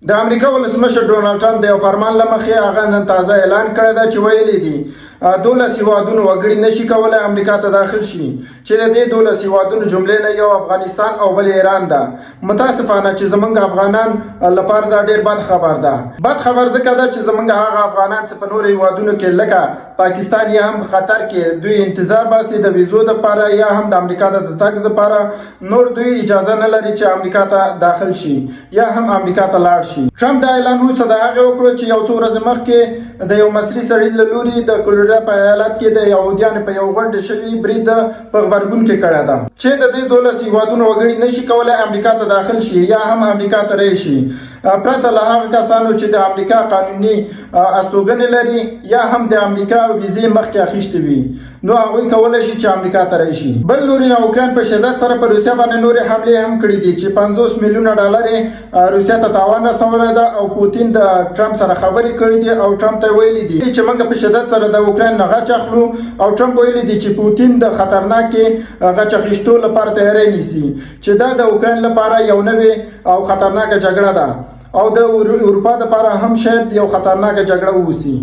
د امریکا ولسمشر ډونالد ټرمپ د یو فرمان له مخې هغه نن تازه اعلان کړی دی چې ویلي دي 12 هیوادونو وګړي نشي کولای امریکا ته داخل شي چې د دې 12 هیوادونو جملې نه یو افغانستان او بل ایران ده. متاسفانه چې زمونږ افغانان لپاره دا ډیر بد خبر ده. بد خبر ځکه ده چې زمونږ هغه افغانان چې په نور هیوادونو کې لکه پاکستان یا هم خطر کې دوی انتظار باسي د ویزو لپاره یا هم د امریکا ته د تګ لپاره، نور دوی اجازه نه لري چې امریکا ته داخل شي یا هم امریکا ته لاړ شي. ټرمپ دا اعلان وروسته د هغې وکړو چې یو څو ورځې مخکې د یو مصري سړي له لوري د کولورا په ایالت کې د یهودیانو په یو غونډه شوي برید په غبرګون کې کړی ده چې د دې 12 هیوادونو وګړي نشي کولای امریکا ته داخل شي یا هم امریکا ته راشي پرته له هغه کسانو چې د امریکا قانوني استوګنې لري یا هم د امریکا ویزې مخکې اخیستې وي، نو هغوی کولی شي چې امریکا ته راشي. بل لوري نه اوکراین په شدت سره په روسیه باندې نورې حملې هم کړې دي چې 50 میلیونه ډالر روسیه ته تاوان رسولی ده او پوتین د ټرمپ سره خبرې کړې دي او ټرمپ ته ویلي دي چې موږ په شدت سره د اوکراین نه غچ اخلو او ټرمپ ویلي دي چې پوتین د خطرناکې غچ اخیستو لپاره تیاری نیسي چې دا د اوکراین لپاره یو نوې او خطرناکه جګړه ده او د اروپا لپاره هم شاید یو خطرناکه جګړه ووسی.